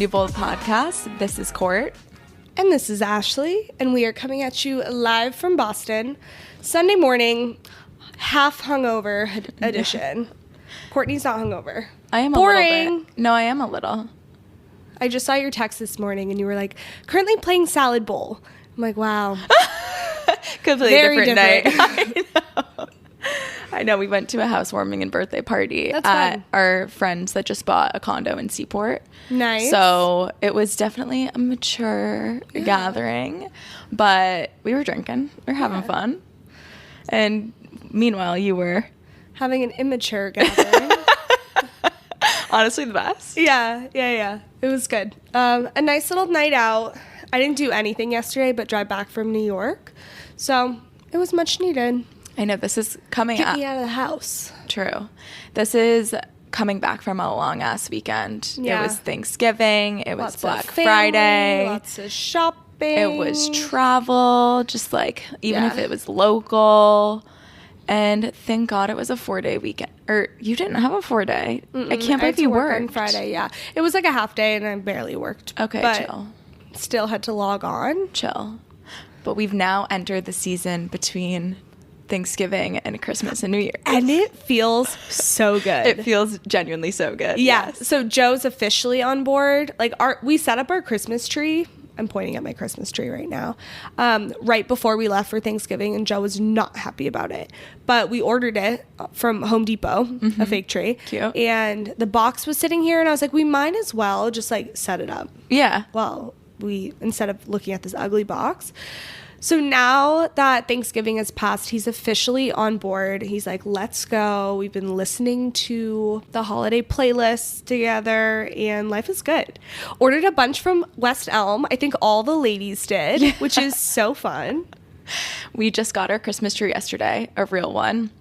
to Bold Podcast. This is Court. And this is Ashley, and we are coming at you live from Boston. Sunday morning, half hungover edition. Courtney's not hungover. I am Boring. a little bit. No, I am a little. I just saw your text this morning, and you were like, currently playing Salad Bowl. I'm like, wow. Completely Very different night. I know. We went to a housewarming and birthday party That's at fun. our friends that just bought a condo in Seaport. Nice. So it was definitely a mature gathering, but we were drinking. We were having fun. And meanwhile, you were having an immature gathering. honestly the best. Yeah. It was good. A nice little night out. I didn't do anything yesterday but drive back from New York. So it was much needed. I know this is coming Get up. me out of the house. True. This is coming back from a long-ass weekend. Yeah. It was Thanksgiving. It was Lots Black of family, Friday. Lots of shopping. It was travel, just like, even if Yeah. it was local. And thank God it was a 4-day weekend. Or you didn't have a 4-day. I can't I had believe to you work worked. on Friday, yeah. It was like a half day and I barely worked. Okay, but chill. Still had to log on. Chill. But we've now entered the season between Thanksgiving and Christmas and New Year. And it feels so good. It feels genuinely so good. Yeah. Yes. So Joe's officially on board. Like we set up our Christmas tree. I'm pointing at my Christmas tree right now. Right before we left for Thanksgiving, and Joe was not happy about it. But we ordered it from Home Depot, a fake tree. Cute. And the box was sitting here, and I was like, we might as well just like set it up. Yeah. Well, instead of looking at this ugly box. So now that Thanksgiving has passed, he's officially on board. He's like, let's go. We've been listening to the holiday playlists together, and life is good. Ordered a bunch from West Elm. I think all the ladies did, which is so fun. We just got our Christmas tree yesterday, a real one.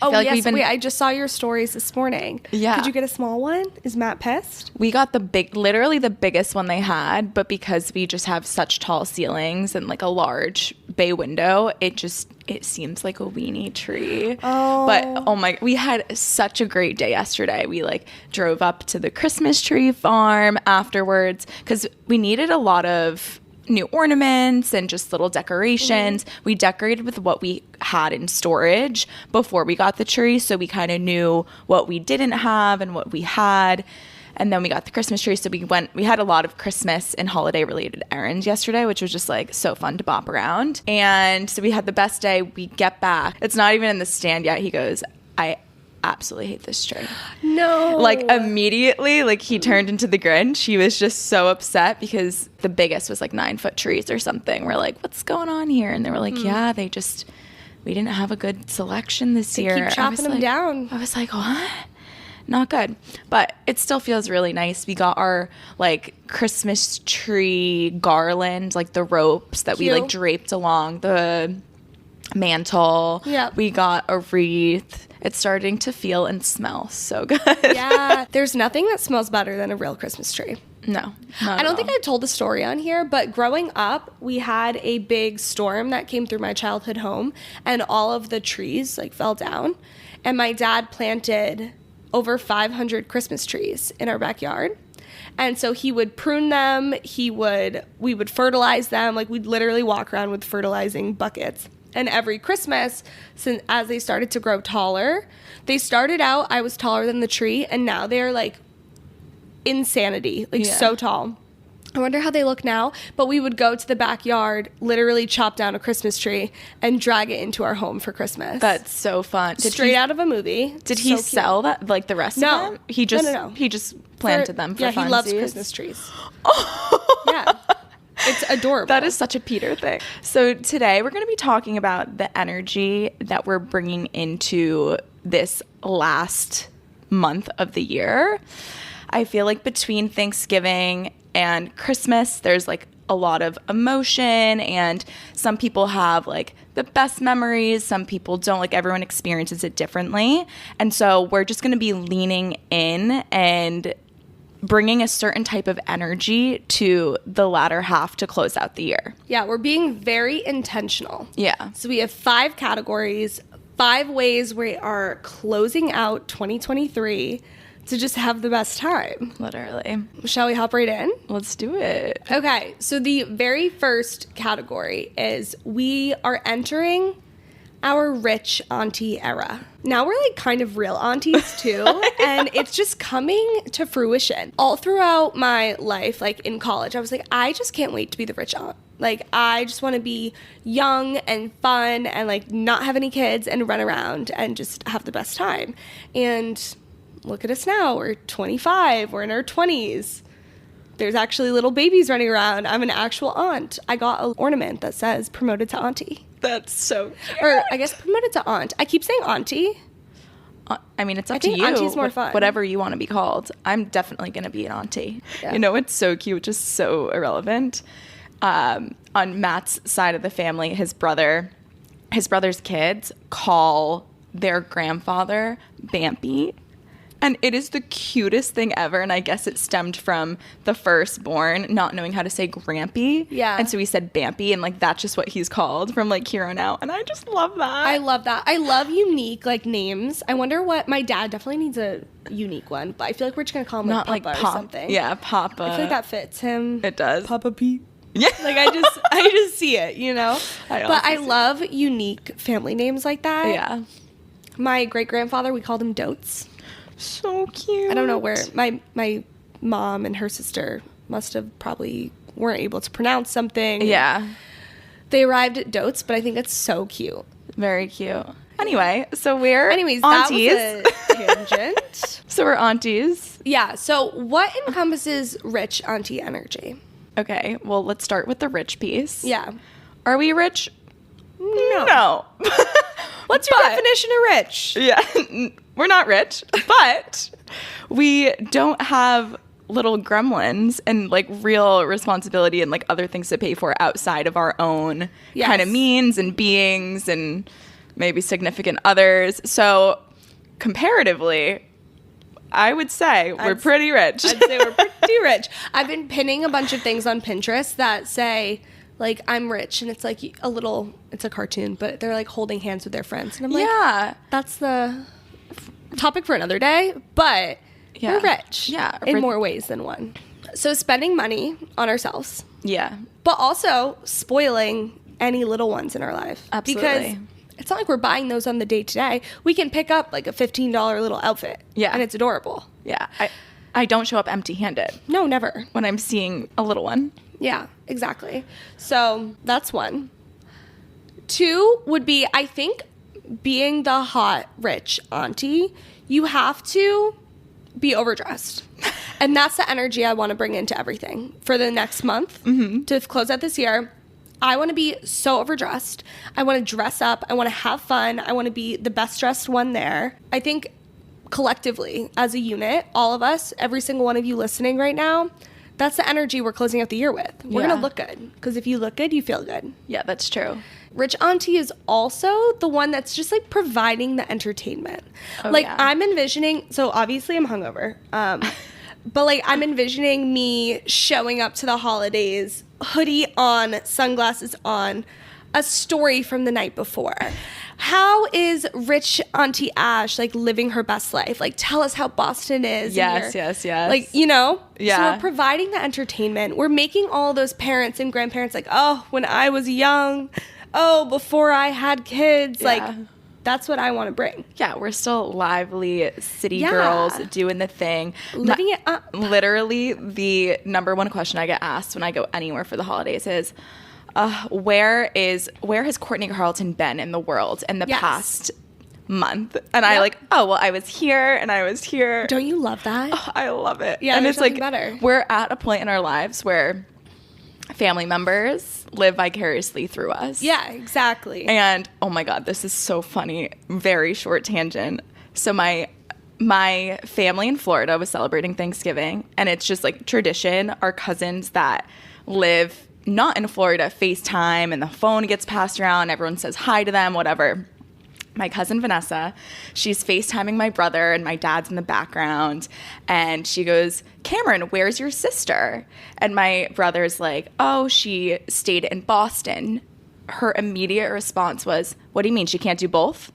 Oh, feel like yes. we've been- Wait, I just saw your stories this morning. Yeah. Did you get a small one? Is Matt pissed? We got literally the biggest one they had, but because we just have such tall ceilings and like a large bay window, it seems like a weenie tree. Oh. But we had such a great day yesterday. We like drove up to the Christmas tree farm afterwards because we needed a lot of new ornaments and just little decorations. We decorated with what we had in storage before we got the tree, so we kind of knew what we didn't have and what we had. And then we got the Christmas tree, so we had a lot of Christmas and holiday related errands yesterday, which was just like so fun to bop around. And so we had the best day. We get back, it's not even in the stand yet. He goes, I absolutely hate this tree. No. Like immediately, like he turned into the Grinch. He was just so upset because the biggest was like 9-foot trees or something. We're like, what's going on here? And they were like, yeah, we didn't have a good selection this year. Keep chopping them down. I was like, what? Not good. But it still feels really nice. We got our like Christmas tree garland, like the ropes that we like Cute. draped along the mantle. Yeah. We got a wreath. It's starting to feel and smell so good. Yeah. There's nothing that smells better than a real Christmas tree. No. I don't think I've told the story on here, but growing up, we had a big storm that came through my childhood home, and all of the trees like fell down. And my dad planted over 500 Christmas trees in our backyard. And so he would prune them, we would fertilize them, like we'd literally walk around with fertilizing buckets. And every Christmas, as they started to grow taller, they started out, I was taller than the tree, and now they're like insanity, like so tall. I wonder how they look now, but we would go to the backyard, literally chop down a Christmas tree and drag it into our home for Christmas. That's so fun. Straight out of a movie. Did he sell that, like the rest of them? No. He just planted them for funsies. Yeah, he loves Christmas trees. Yeah. It's adorable. That is such a Peter thing. So today we're going to be talking about the energy that we're bringing into this last month of the year. I feel like between Thanksgiving and Christmas, there's like a lot of emotion, and some people have like the best memories, some people don't. Like everyone experiences it differently. And so we're just going to be leaning in and bringing a certain type of energy to the latter half to close out the year. Yeah, we're being very intentional. Yeah. So we have 5 categories, 5 ways we are closing out 2023 to just have the best time. Literally. Shall we hop right in? Let's do it. Okay, so the very first category is we are entering our rich auntie era. Now we're like kind of real aunties too, and it's just coming to fruition. All throughout my life, like in college, I was like, I just can't wait to be the rich aunt. Like, I just want to be young and fun and like not have any kids and run around and just have the best time. And look at us now. We're 25. We're in our 20s. There's actually little babies running around. I'm an actual aunt. I got an ornament that says promoted to auntie. That's so cute. Or I guess promoted to aunt. I keep saying auntie. I mean, it's up to you. Auntie's more fun. Whatever you want to be called. I'm definitely going to be an auntie. Yeah. You know, it's so cute, just so irrelevant. On Matt's side of the family, his brother's kids call their grandfather Bampy. And it is the cutest thing ever. And I guess it stemmed from the firstborn not knowing how to say Grampy. Yeah. And so he said Bampy. And like, that's just what he's called from like here on out. And I just love that. I love that. I love unique like names. I wonder what my dad definitely needs a unique one, but I feel like we're just going to call him Not like Papa or something. Yeah, Papa. I feel like that fits him. It does. Papa P. Yeah. Like I just see it, you know? But I see love unique family names like that. Yeah. My great-grandfather, we called him Dotes. So cute. I don't know where my mom and her sister must have probably weren't able to pronounce something. Yeah. They arrived at Dotes, but I think it's so cute. Very cute. Anyway, so we're Anyways, aunties. that was a tangent. So we're aunties. Yeah, so what encompasses rich auntie energy? Okay, well, let's start with the rich piece. Yeah. Are we rich? No. What's your definition of rich? Yeah, we're not rich, but we don't have little gremlins and like real responsibility and like other things to pay for outside of our own kind of means and beings and maybe significant others. So comparatively, I would say we're pretty rich. I'd say we're pretty rich. I've been pinning a bunch of things on Pinterest that say, like, I'm rich. And it's like it's a cartoon, but they're like holding hands with their friends. And I'm like, yeah, that's the topic for another day. But we're rich. Yeah. In more ways than one. So spending money on ourselves. Yeah. But also spoiling any little ones in our life. Absolutely. Because it's not like we're buying those on the day to day. We can pick up like a $15 little outfit. Yeah. And it's adorable. Yeah. I don't show up empty-handed. No, never. When I'm seeing a little one. Yeah, exactly. So that's one. Two would be, I think, being the hot, rich auntie, you have to be overdressed. And that's the energy I want to bring into everything for the next month to close out this year. I want to be so overdressed. I want to dress up. I want to have fun. I want to be the best dressed one there. I think collectively, as a unit, all of us, every single one of you listening right now, that's the energy we're closing out the year with. We're going to look good. Because if you look good, you feel good. Yeah, that's true. Rich auntie is also the one that's just like providing the entertainment. Oh, like yeah. I'm envisioning, so obviously I'm hungover. But like I'm envisioning me showing up to the holidays, hoodie on, sunglasses on, a story from the night before. How is rich Auntie Ash like living her best life? Like tell us how Boston is. Yes. Like, you know? Yeah. So we're providing the entertainment. We're making all those parents and grandparents like, oh, when I was young, oh, before I had kids, Yeah. like that's what I want to bring. Yeah, we're still lively city girls doing the thing. Living it up. Literally, the number one question I get asked when I go anywhere for the holidays is, where has Courtney Carlton been in the world in the past month? And I like, oh, well, I was here and I was here. Don't you love that? Oh, I love it. Yeah, and there's it's like, better. We're at a point in our lives where family members live vicariously through us. Yeah, exactly. And oh my God, this is so funny. Very short tangent. So my family in Florida was celebrating Thanksgiving, and it's just like tradition. Our cousins that live not in Florida FaceTime, and the phone gets passed around. Everyone says hi to them, whatever. My cousin Vanessa, she's FaceTiming my brother, and my dad's in the background. And she goes, Cameron, where's your sister? And my brother's like, oh, she stayed in Boston. Her immediate response was, what do you mean? She can't do both?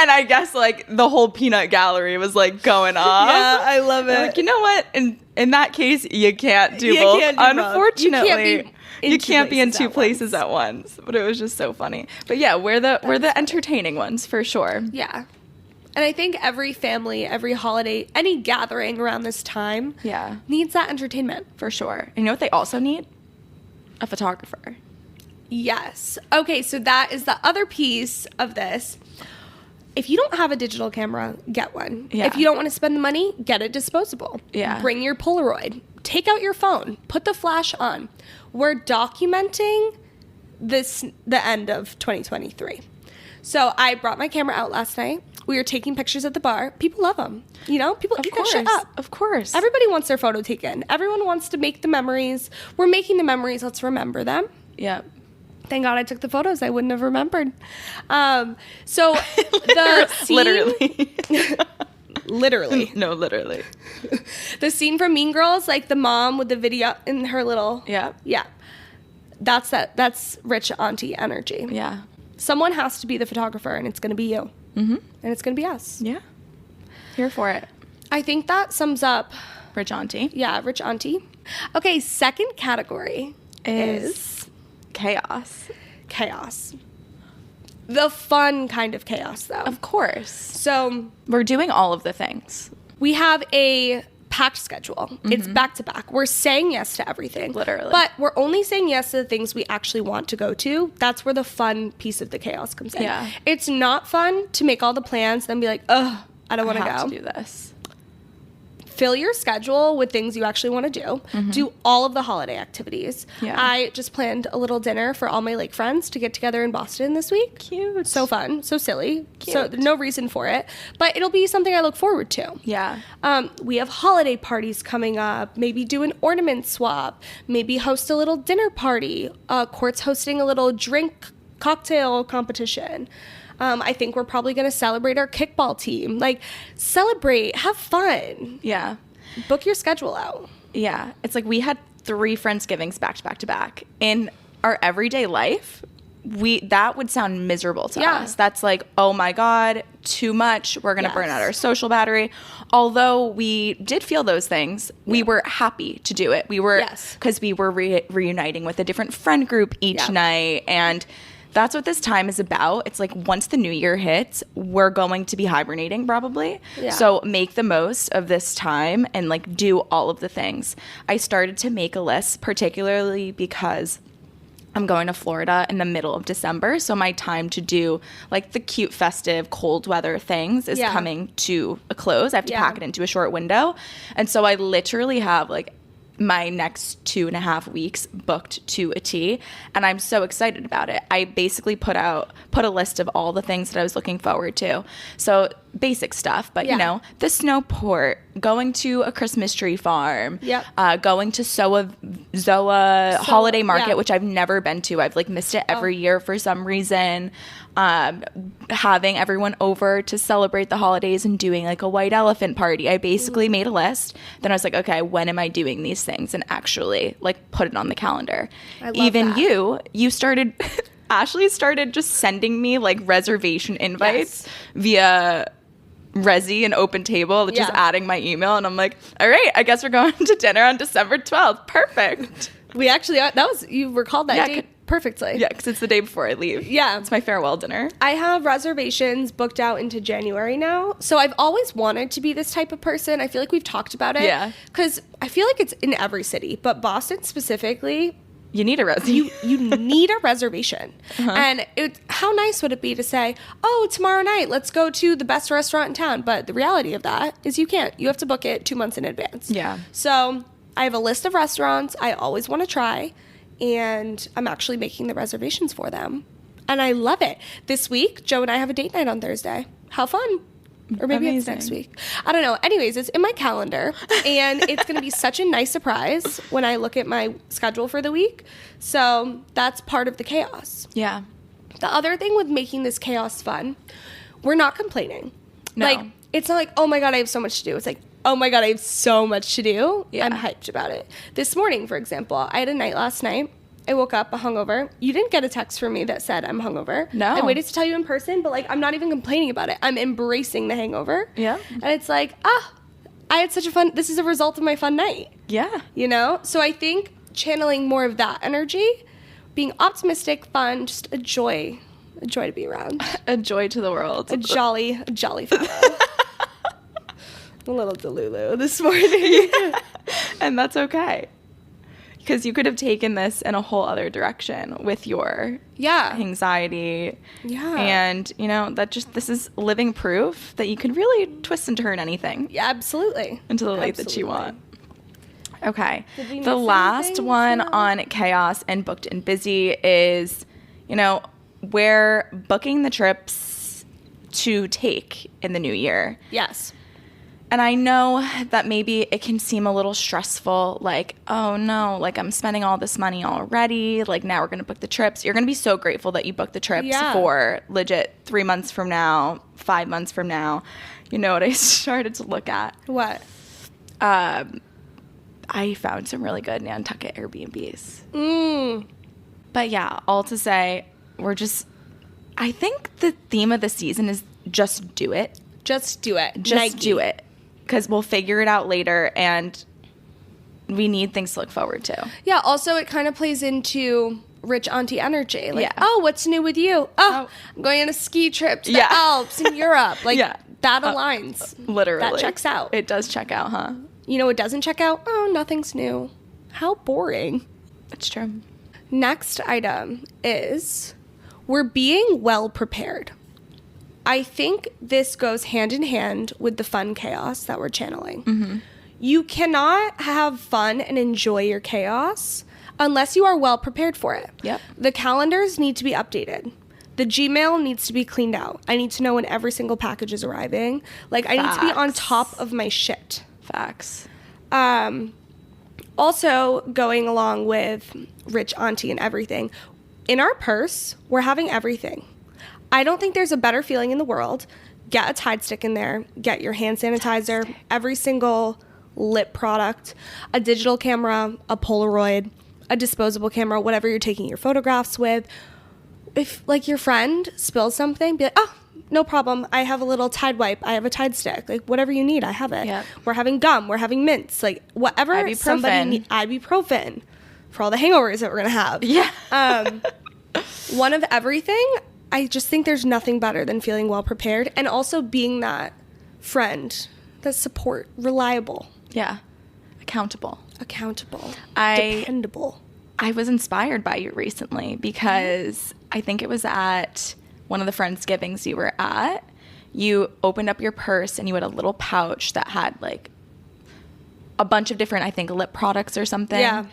And I guess like the whole peanut gallery was like going off. Yeah, I love it. Like, you know what? In that case, you can't do You both. can't do both. Unfortunately, You can't be in two places at once. But it was just so funny. But yeah, we're the entertaining ones for sure. Yeah. And I think every family, every holiday, any gathering around this time needs that entertainment. For sure. And you know what they also need? A photographer. Yes. Okay, so that is the other piece of this. If you don't have a digital camera, get one. Yeah. If you don't want to spend the money, get a disposable. Yeah. Bring your Polaroid. Take out your phone. Put the flash on. We're documenting the end of 2023. So I brought my camera out last night. We were taking pictures at the bar. People love them. You know, people eat that shit up. Of course. Everybody wants their photo taken. Everyone wants to make the memories. We're making the memories. Let's remember them. Yeah. Thank God I took the photos. I wouldn't have remembered. So the scene... Literally. Literally. No, literally. The scene from Mean Girls, like the mom with the video in her little... Yeah. Yeah. That's rich auntie energy. Yeah. Someone has to be the photographer, and it's going to be you. Mm-hmm. And it's going to be us. Yeah. Here for it. I think that sums up... Rich auntie. Yeah, rich auntie. Okay, second category is... chaos. Chaos. The fun kind of chaos, though. Of course. So... We're doing all of the things. We have a packed schedule. Mm-hmm. It's back to back. We're saying yes to everything. Literally. But we're only saying yes to the things we actually want to go to. That's where the fun piece of the chaos comes in. Yeah. It's not fun to make all the plans, then be like, ugh, I don't want to go. I have to do this. Fill your schedule with things you actually want to do. Mm-hmm. Do all of the holiday activities. Yeah. I just planned a little dinner for all my Lake friends to get together in Boston this week. Cute. So fun. So silly. Cute. So no reason for it. But it'll be something I look forward to. Yeah. We have holiday parties coming up. Maybe do an ornament swap. Maybe host a little dinner party. Court's hosting a little cocktail competition. I think we're probably going to celebrate our kickball team. Like, celebrate, have fun. Yeah. Book your schedule out. Yeah. It's like we had 3 Friendsgivings back to back to back. In our everyday life, that would sound miserable to us. That's like, oh my God, too much. We're going to burn out our social battery. Although we did feel those things, we were happy to do it. We were, because we were reuniting with a different friend group each night. And that's what this time is about. It's like once the new year hits, we're going to be hibernating probably. Yeah. So make the most of this time and like do all of the things. I started to make a list, particularly because I'm going to Florida in the middle of December. So my time to do like the cute, festive, cold weather things is coming to a close. I have to pack it into a short window. And so I literally have like my next 2.5 weeks booked to a T, and I'm so excited about it. I basically put a list of all the things that I was looking forward to. So basic stuff, but you know, the snowport, going to a Christmas tree farm, going to Zoa holiday market, which I've never been to. I've like missed it every year for some reason. Having everyone over to celebrate the holidays and doing like a white elephant party. I basically made a list. Then I was like, okay, when am I doing these things? And actually like put it on the calendar. I love Even that. you started, Ashley started just sending me like reservation invites via Resi and Open Table, just adding my email. And I'm like, all right, I guess we're going to dinner on December 12th. Perfect. We actually, you recalled that date perfectly. Yeah, because it's the day before I leave. Yeah. It's my farewell dinner. I have reservations booked out into January now. So I've always wanted to be this type of person. I feel like we've talked about it. Yeah. Because I feel like it's in every city, but Boston specifically, you need a reservation. You need a reservation. And how nice would it be to say, oh, tomorrow night, let's go to the best restaurant in town. But the reality of that is you can't. You have to book it 2 months in advance. Yeah. So I have a list of restaurants I always want to try. And I'm actually making the reservations for them. And I love it. This week, Joe and I have a date night on Thursday. How fun. Or maybe it's next week. I don't know. Anyways, it's in my calendar. And it's going to be such a nice surprise when I look at my schedule for the week. So that's part of the chaos. Yeah. The other thing with making this chaos fun, we're not complaining. No. Like, it's not like, oh my God, I have so much to do. It's like, oh my God, I have so much to do. Yeah. I'm hyped about it. This morning, for example, I had a night last night. I woke up hungover. You didn't get a text from me that said I'm hungover. No. I waited to tell you in person, but like I'm not even complaining about it. I'm embracing the hangover. Yeah. And it's like, I had such a fun, this is a result of my fun night. Yeah. You know? So I think channeling more of that energy, being optimistic, fun, just a joy to be around. A joy to the world. A jolly fellow. A little delulu this morning. And that's okay. Because you could have taken this in a whole other direction with your anxiety. Yeah. And, you know, this is living proof that you can really twist and turn anything. Yeah, absolutely. Into the light that you want. Okay. The last one on chaos and booked and busy is, you know, we're booking the trips to take in the new year. Yes. And I know that maybe it can seem a little stressful, like, oh no, like I'm spending all this money already. Like now we're going to book the trips. You're going to be so grateful that you booked the trips for legit 3 months from now, 5 months from now. You know what I started to look at? What? I found some really good Nantucket Airbnbs. But yeah, all to say, I think the theme of the season is just do it. Just do it. Just do it. Because we'll figure it out later, and we need things to look forward to. Yeah, also it kind of plays into rich auntie energy. Like, Yeah. what's new with you? I'm going on a ski trip to the Alps in Europe. Like, that aligns. Literally. That checks out. It does check out, huh? You know what doesn't check out? Oh, nothing's new. How boring. It's true. Next item is we're being well prepared. I think this goes hand in hand with the fun chaos that we're channeling. Mm-hmm. You cannot have fun and enjoy your chaos unless you are well prepared for it. Yep. The calendars need to be updated. The Gmail needs to be cleaned out. I need to know when every single package is arriving. Like, I need to be on top of my shit. Facts. Also, going along with rich auntie and everything, in our purse, we're having everything. I don't think there's a better feeling in the world. Get a Tide stick in there. Get your hand sanitizer, every single lip product, a digital camera, a Polaroid, a disposable camera, whatever you're taking your photographs with. If, like, your friend spills something, be like, oh, no problem. I have a little Tide wipe. I have a Tide stick. Like, whatever you need, I have it. Yep. We're having gum. We're having mints. Like, whatever somebody needs. Ibuprofen for all the hangovers that we're going to have. Yeah. One of everything. I just think there's nothing better than feeling well prepared and also being that friend, that support, reliable. Yeah. Accountable. Dependable. I was inspired by you recently because I think it was at one of the Friendsgivings you were at. You opened up your purse and you had a little pouch that had like a bunch of different, I think, lip products or something. Yeah.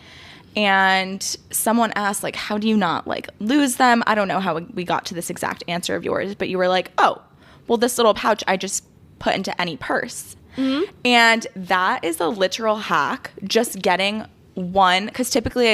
And someone asked, like, how do you not, like, lose them? I don't know how we got to this exact answer of yours, but you were like, oh, well, this little pouch I just put into any purse. Mm-hmm. And that is a literal hack, just getting one, because typically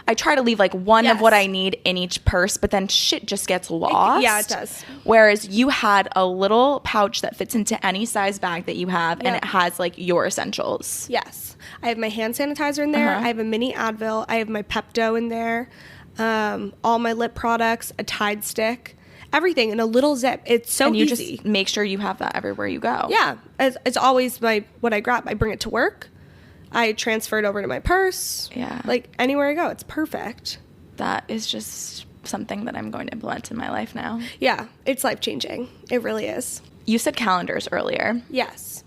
I try to leave, like, one of what I need in each purse, but then shit just gets lost. Yeah, it does. Whereas you had a little pouch that fits into any size bag that you have, and it has, like, your essentials. Yes. I have my hand sanitizer in there. I have a mini Advil. I have my Pepto in there. All my lip products, a Tide stick, everything in a little zip. It's so and you easy. Just make sure you have that everywhere you go. Yeah. It's always what I grab. I bring it to work. I transfer it over to my purse. Yeah. Like, anywhere I go, it's perfect. That is just something that I'm going to implement in my life now. Yeah. It's life-changing. It really is. You said calendars earlier. Yes.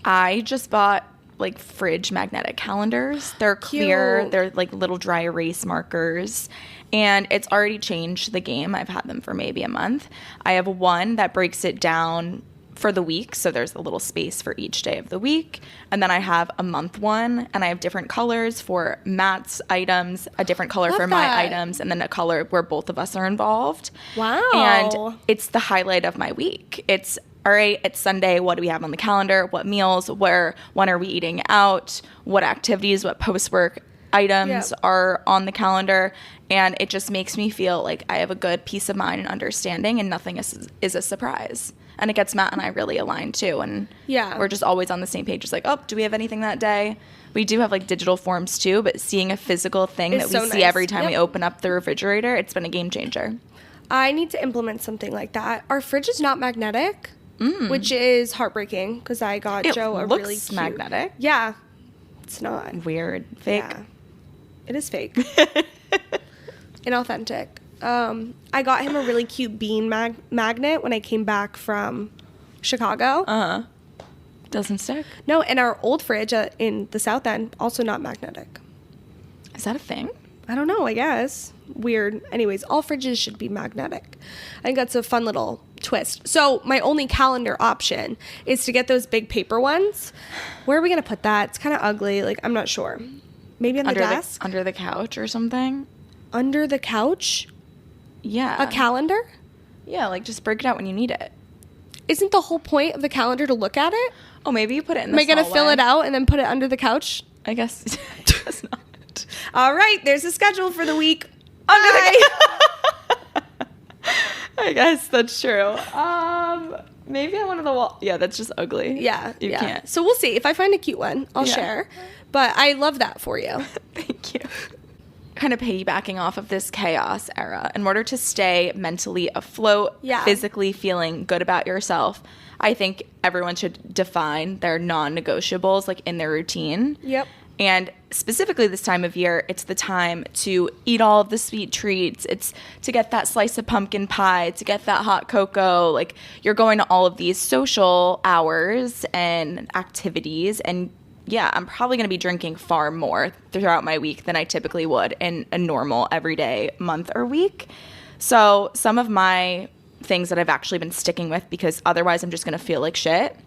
I just bought like fridge magnetic calendars. They're clear. Cute. They're like little dry erase markers. And it's already changed the game. I've had them for maybe a month. I have one that breaks it down for the week. So there's a little space for each day of the week. And then I have a month one, and I have different colors for Matt's items, a different color for my items, and then a color where both of us are involved. Wow. And it's the highlight of my week. It's all right, it's Sunday. What do we have on the calendar? What meals? When are we eating out? What activities? What post work? items Yeah. are on the calendar, and it just makes me feel like I have a good peace of mind and understanding, and nothing is a surprise. And it gets Matt and I really aligned too, and Yeah. we're just always on the same page. It's like, oh, do we have anything that day? We do have like digital forms too, but seeing a physical thing It's that we so see nice. every time we Yep. open up the refrigerator, it's been a game changer. I need to implement something like that. Our fridge is not magnetic, which is heartbreaking because I got It Joe a looks really cute. magnetic. Yeah, it's not. Weird. Fake. Yeah. It is fake. Inauthentic. I got him a really cute bean magnet when I came back from Chicago. Uh-huh. Doesn't stick. No, and our old fridge in the South End, also not magnetic. Is that a thing? I don't know, I guess. Weird. Anyways, all fridges should be magnetic. I think that's a fun little twist. So my only calendar option is to get those big paper ones. Where are we going to put that? It's kind of ugly. Like, I'm not sure. Maybe on the desk? Under the couch or something? Under the couch? Yeah. A calendar? Yeah, like just break it out when you need it. Isn't the whole point of the calendar to look at it? Oh, maybe you put it in the Am I going to fill hallway. it out and then put it under the couch? I guess it does not. All right, there's a schedule for the week. Under Bye. the I guess that's true. Maybe on one of the wall. Yeah, that's just ugly. Yeah, You yeah. can't. So we'll see. If I find a cute one, I'll Yeah. share. But I love that for you. Thank you. Kind of piggybacking off of this chaos era, in order to stay mentally afloat, Yeah. physically feeling good about yourself, I think everyone should define their non-negotiables like in their routine. Yep. And specifically this time of year, it's the time to eat all of the sweet treats. It's to get that slice of pumpkin pie, to get that hot cocoa. Like, you're going to all of these social hours and activities. And yeah, I'm probably going to be drinking far more throughout my week than I typically would in a normal everyday month or week. So some of my things that I've actually been sticking with, because otherwise I'm just going to feel like shit.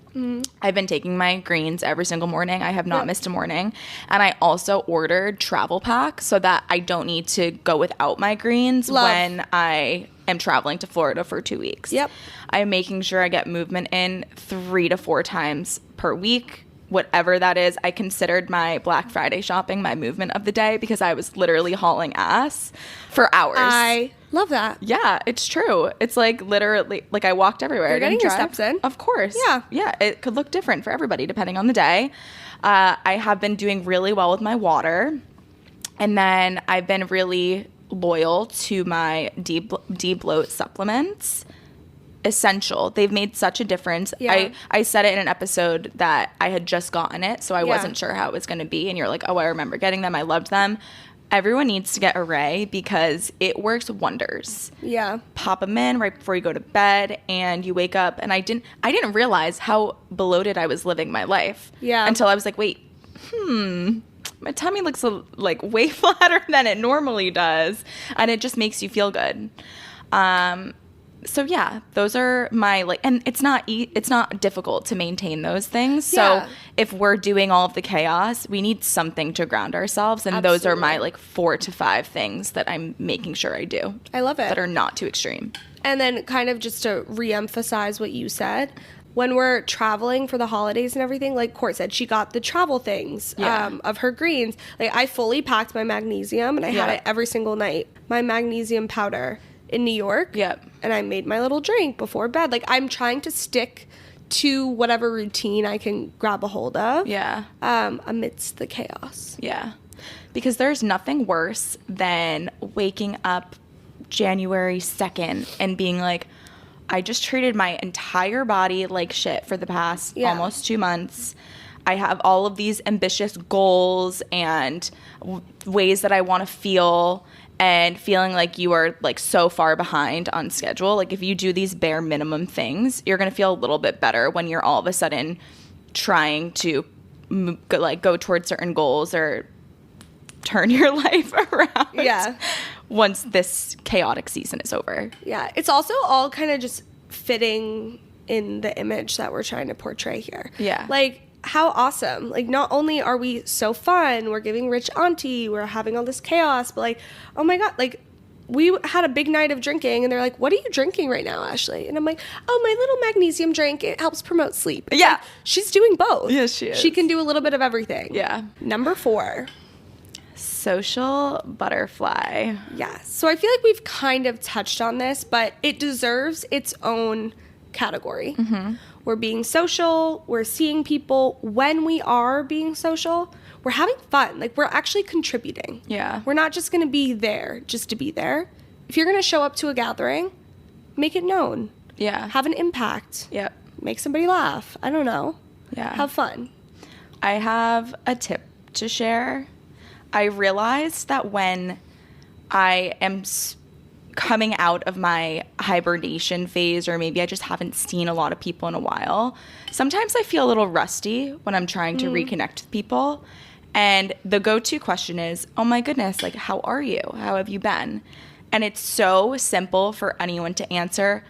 I've been taking my greens every single morning. I have not Yep. missed a morning. And I also ordered travel packs so that I don't need to go without my greens Love. when I am traveling to Florida for 2 weeks. Yep. I'm making sure I get movement in 3 to 4 times per week. Whatever that is, I considered my Black Friday shopping my movement of the day because I was literally hauling ass for hours. I love that. Yeah, it's true. It's like literally, like I walked everywhere. You're I didn't getting your drive. steps in. Of course. Yeah. Yeah, it could look different for everybody depending on the day. I have been doing really well with my water. And then I've been really loyal to my de-bloat supplements. Essential. They've made such a difference. Yeah. I said it in an episode that I had just gotten it, so I Yeah. wasn't sure how it was going to be. And you're like, oh, I remember getting them. I loved them. Everyone needs to get Array because it works wonders. Yeah. Pop them in right before you go to bed, and you wake up. And I didn't realize how bloated I was living my life. Yeah. Until I was like, wait, my tummy looks like way flatter than it normally does, and it just makes you feel good. So yeah, those are my and it's not difficult to maintain those things. Yeah. So if we're doing all of the chaos, we need something to ground ourselves, and those are my Absolutely. 4 to 5 things that I'm making sure I do. I love it. That are not too extreme. And then kind of just to reemphasize what you said, when we're traveling for the holidays and everything, like Court said, she got the travel things Yeah. of her greens. Like, I fully packed my magnesium, and I had Yeah. it every single night. My magnesium powder in New York. Yep. And I made my little drink before bed. Like, I'm trying to stick to whatever routine I can grab a hold of. Yeah. Amidst the chaos. Yeah. Because there's nothing worse than waking up January 2nd and being like, I just treated my entire body like shit for the past Yeah. almost 2 months. I have all of these ambitious goals and ways that I want to feel, and feeling like you are like so far behind on schedule. Like, if you do these bare minimum things, you're going to feel a little bit better when you're all of a sudden trying to go towards certain goals or turn your life around. Yeah. Once this chaotic season is over. Yeah. It's also all kind of just fitting in the image that we're trying to portray here. Yeah. Like, how awesome. Like, not only are we so fun, we're giving rich auntie, we're having all this chaos, but like, oh my God, like, we had a big night of drinking, and they're like, what are you drinking right now, Ashley? And I'm like, oh, my little magnesium drink. It helps promote sleep. It's Yeah. like, she's doing both. Yes, she is. She can do a little bit of everything. Yeah. Number 4. Social butterfly. Yeah. So I feel like we've kind of touched on this, but it deserves its own category. Mm-hmm. We're being social. We're seeing people. When we are being social, we're having fun. Like, we're actually contributing. Yeah. We're not just going to be there just to be there. If you're going to show up to a gathering, make it known. Yeah. Have an impact. Yep. Make somebody laugh. I don't know. Yeah. Have fun. I have a tip to share. I realized that when I am coming out of my hibernation phase, or maybe I just haven't seen a lot of people in a while, sometimes I feel a little rusty when I'm trying to reconnect with people. And the go-to question is, oh my goodness, like, how are you? How have you been? And it's so simple for anyone to answer,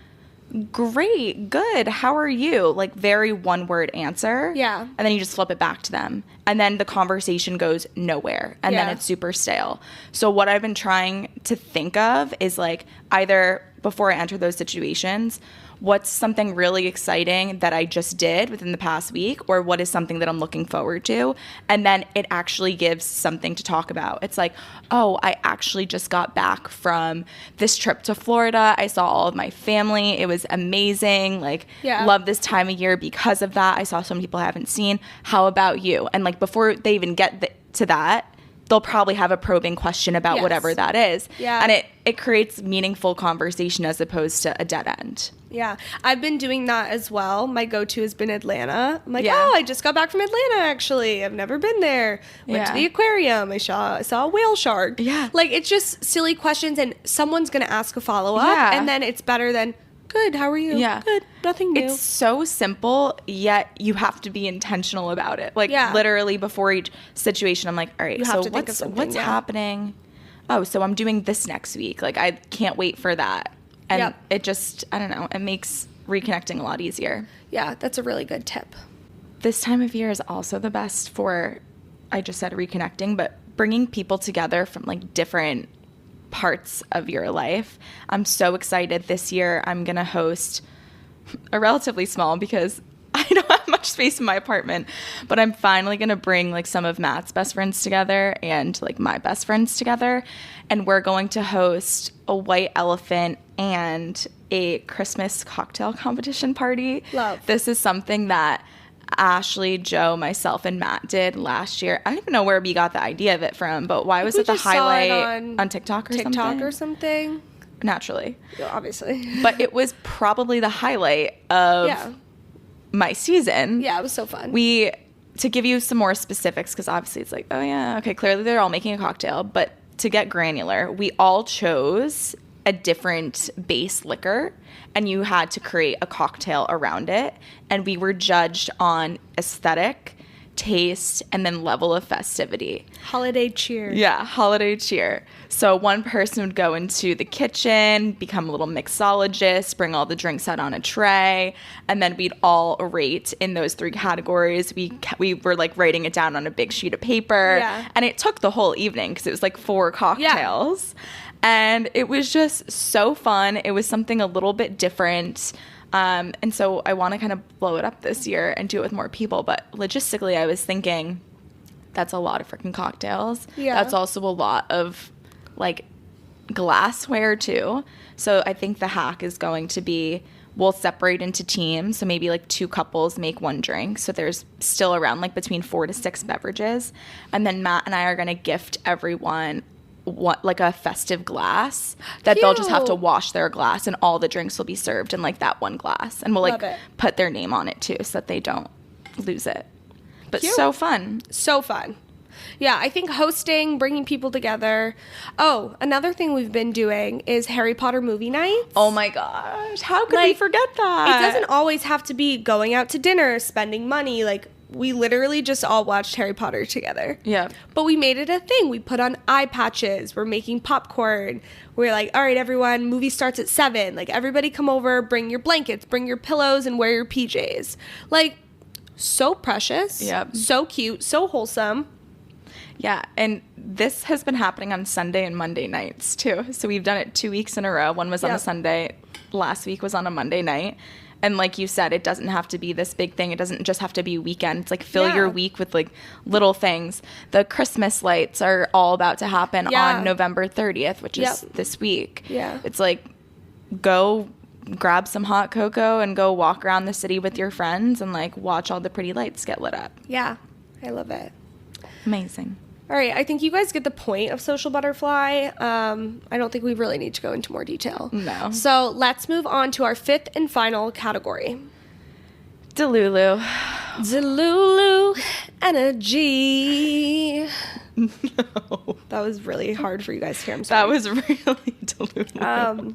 great, good, how are you? Like, very one-word answer. Yeah. And then you just flip it back to them. And then the conversation goes nowhere. And then it's super stale. So what I've been trying to think of is, like, either before I enter those situations, what's something really exciting that I just did within the past week, or what is something that I'm looking forward to? And then it actually gives something to talk about. It's like, oh, I actually just got back from this trip to Florida. I saw all of my family. It was amazing. Like, love this time of year because of that. I saw some people I haven't seen. How about you? And, like, before they even get to that, they'll probably have a probing question about whatever that is. Yeah. And it creates meaningful conversation as opposed to a dead end. Yeah. I've been doing that as well. My go-to has been Atlanta. I'm like, oh, I just got back from Atlanta, actually. I've never been there. Went to the aquarium. I saw a whale shark. Yeah. Like, it's just silly questions, and someone's going to ask a follow-up, and then it's better than, good, how are you? Yeah. Good, nothing new. It's so simple, yet you have to be intentional about it. Like, literally before each situation, I'm like, all right, so what's happening? Oh, so I'm doing this next week. Like, I can't wait for that. And it just, I don't know, it makes reconnecting a lot easier. Yeah, that's a really good tip. This time of year is also the best for, I just said reconnecting, but bringing people together from, like, different parts of your life. I'm so excited. This year I'm going to host a relatively small, because I don't have much space in my apartment, but I'm finally going to bring, like, some of Matt's best friends together and, like, my best friends together. And we're going to host a white elephant and a Christmas cocktail competition party. Love. This is something that Ashley, Joe, myself, and Matt did last year. I don't even know where we got the idea of it from, but why was it the highlight on TikTok or something? Naturally. Yeah, obviously. But it was probably the highlight of my season. Yeah, it was so fun. To give you some more specifics, because obviously it's like, oh yeah, okay, clearly they're all making a cocktail, but to get granular, we all chose a different base liquor, and you had to create a cocktail around it. And we were judged on aesthetic, taste, and then level of festivity. Holiday cheer. Yeah, holiday cheer. So one person would go into the kitchen, become a little mixologist, bring all the drinks out on a tray, and then we'd all rate in those three categories. We were, like, writing it down on a big sheet of paper. Yeah. And it took the whole evening because it was, like, 4 cocktails. Yeah. And it was just so fun. It was something a little bit different. And so I want to kind of blow it up this year and do it with more people. But logistically, I was thinking, that's a lot of freaking cocktails. Yeah. That's also a lot of, like, glassware too. So I think the hack is going to be, we'll separate into teams. So maybe, like, 2 couples make 1 drink. So there's still around, like, between 4 to 6 beverages. And then Matt and I are going to gift everyone like a festive glass that they'll just have to wash their glass, and all the drinks will be served in, like, that one glass. And we'll, like, put their name on it too, so that they don't lose it. But so fun. So fun. Yeah, I think hosting, bringing people together. Oh, another thing we've been doing is Harry Potter movie nights. Oh my gosh. How could we forget that? It doesn't always have to be going out to dinner, spending money. Like, we literally just all watched Harry Potter together. Yeah. But we made it a thing. We put on eye patches. We're making popcorn. We're like, all right, everyone, movie starts at 7. Like, everybody come over, bring your blankets, bring your pillows, and wear your PJs. Like, so precious. Yep. So cute. So wholesome. Yeah, and this has been happening on Sunday and Monday nights, too. So we've done it 2 weeks in a row. One was on a Sunday. Last week was on a Monday night. And like you said, it doesn't have to be this big thing. It doesn't just have to be weekend. It's like fill your week with like little things. The Christmas lights are all about to happen on November 30th, which is this week. Yeah. It's like go grab some hot cocoa and go walk around the city with your friends and like watch all the pretty lights get lit up. Yeah. I love it. Amazing. All right, I think you guys get the point of social butterfly. I don't think we really need to go into more detail. No. So let's move on to our fifth and final category. Delulu. Delulu energy. No. That was really hard for you guys to hear. I'm sorry. That was really Delulu.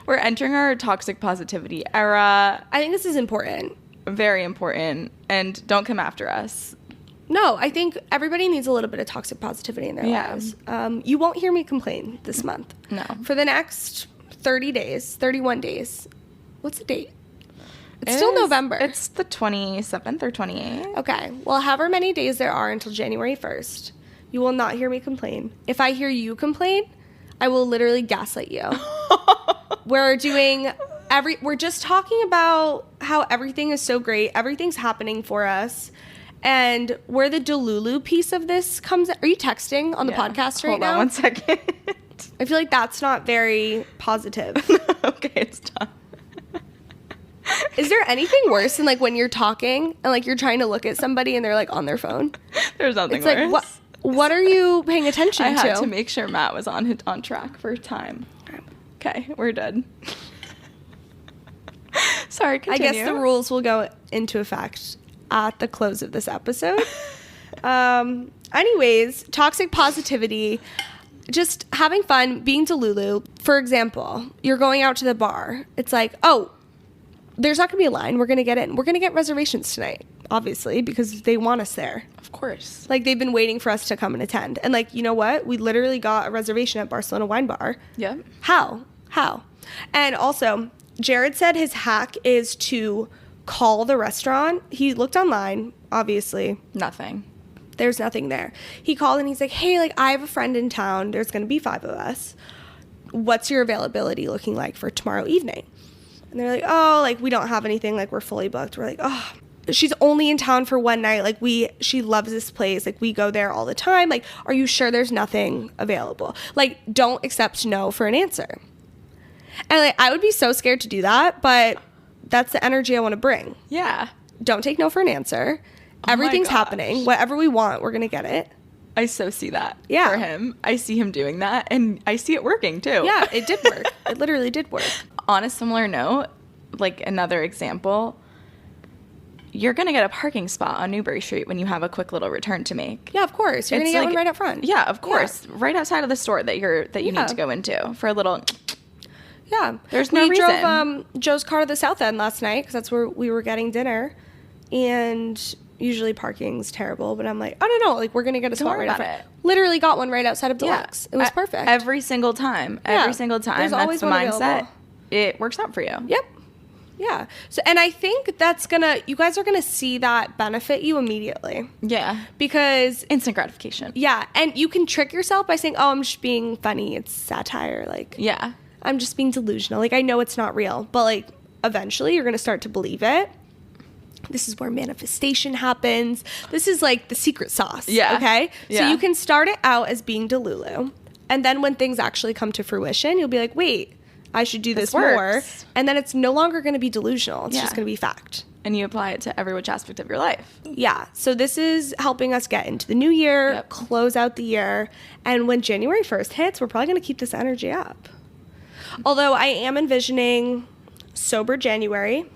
We're entering our toxic positivity era. I think this is important. Very important. And don't come after us. No, I think everybody needs a little bit of toxic positivity in their lives. You won't hear me complain this month. No. For the next 30 days, 31 days. What's the date? It's still November. It's the 27th or 28th. Okay. Well, however many days there are until January 1st, you will not hear me complain. If I hear you complain, I will literally gaslight you. We're just talking about how everything is so great. Everything's happening for us. And where the Delulu piece of this comes in. Are you texting on the podcast right now? Hold on 1 second. I feel like that's not very positive. Okay, it's done. Is there anything worse than like when you're talking and like you're trying to look at somebody and they're like on their phone? There's nothing It's worse. like what are you paying attention to? I had to make sure Matt was on track for time. Okay, we're done. Sorry, continue. I guess the rules will go into effect at the close of this episode. Anyways, toxic positivity, just having fun, being Delulu. For example, you're going out to the bar. It's like, oh, there's not going to be a line. We're going to get in. We're going to get reservations tonight, obviously, because they want us there. Of course. Like, they've been waiting for us to come and attend. And, like, you know what? We literally got a reservation at Barcelona Wine Bar. Yeah. How? And also, Jared said his hack is to call the restaurant. He looked online, obviously. Nothing. There's nothing there. He called and he's like, hey, like, I have a friend in town. There's going to be 5 of us. What's your availability looking like for tomorrow evening? And they're like, oh, like, we don't have anything. Like, we're fully booked. We're like, oh, she's only in town for one night. Like, she loves this place. Like, we go there all the time. Like, are you sure there's nothing available? Like, don't accept no for an answer. And, like, I would be so scared to do that, but that's the energy I want to bring. Yeah. Don't take no for an answer. Everything's happening. Whatever we want, we're going to get it. I so see that Yeah. for him. I see him doing that, and I see it working, too. Yeah, it did work. It literally did work. On a similar note, like another example, you're going to get a parking spot on Newbury Street when you have a quick little return to make. Yeah, of course. You're going to get one right up front. Yeah, of course. Yeah. Right outside of the store that you need to go into for a little... Yeah. There's no reason. We drove Joe's car to the South End last night because that's where we were getting dinner. And usually parking's terrible, but I'm like, oh, no, like, we're going to get a spot right up front. Literally got one right outside of Deluxe. Yeah. It was perfect. Every single time. Every single time. There's always the one mindset. Available. It works out for you. Yep. Yeah. So, and I think you guys are going to see that benefit you immediately. Yeah. Because instant gratification. Yeah. And you can trick yourself by saying, oh, I'm just being funny. It's satire. Like, yeah. I'm just being delusional. Like, I know it's not real, but like, eventually you're going to start to believe it. This is where manifestation happens. This is like the secret sauce. Yeah. Okay. Yeah. So you can start it out as being Delulu. And then when things actually come to fruition, you'll be like, wait, I should do this more. And then it's no longer going to be delusional. It's just going to be fact. And you apply it to every which aspect of your life. Yeah. So this is helping us get into the new year, close out the year. And when January 1st hits, we're probably going to keep this energy up. Although I am envisioning sober January,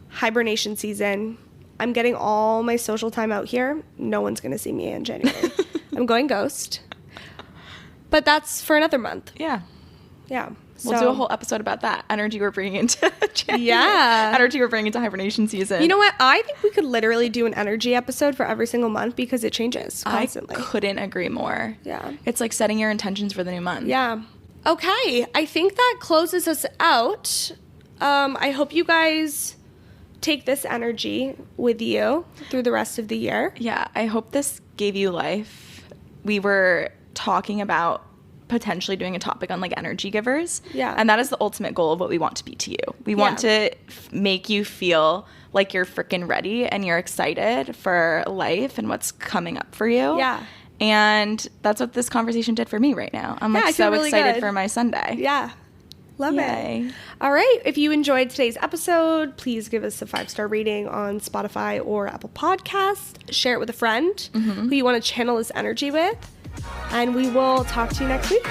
hibernation season. I'm getting all my social time out here. No one's going to see me in January. I'm going ghost. But that's for another month. Yeah. Yeah. We'll do a whole episode about that. Energy we're bringing into January. Yeah. Energy we're bringing into hibernation season. You know what? I think we could literally do an energy episode for every single month because it changes constantly. I couldn't agree more. Yeah. It's like setting your intentions for the new month. Yeah. Okay. I think that closes us out. I hope you guys take this energy with you through the rest of the year. Yeah. I hope this gave you life. We were talking about potentially doing a topic on like energy givers. Yeah. And that is the ultimate goal of what we want to be to you. We want to make you feel like you're freaking ready and you're excited for life and what's coming up for you. Yeah. And that's what this conversation did for me right now. I'm like so really excited good for my Sunday. Yeah. Love Yay. it. All right. If you enjoyed today's episode, please give us a 5-star rating on Spotify or Apple Podcasts. Share it with a friend who you want to channel this energy with. And we will talk to you next week.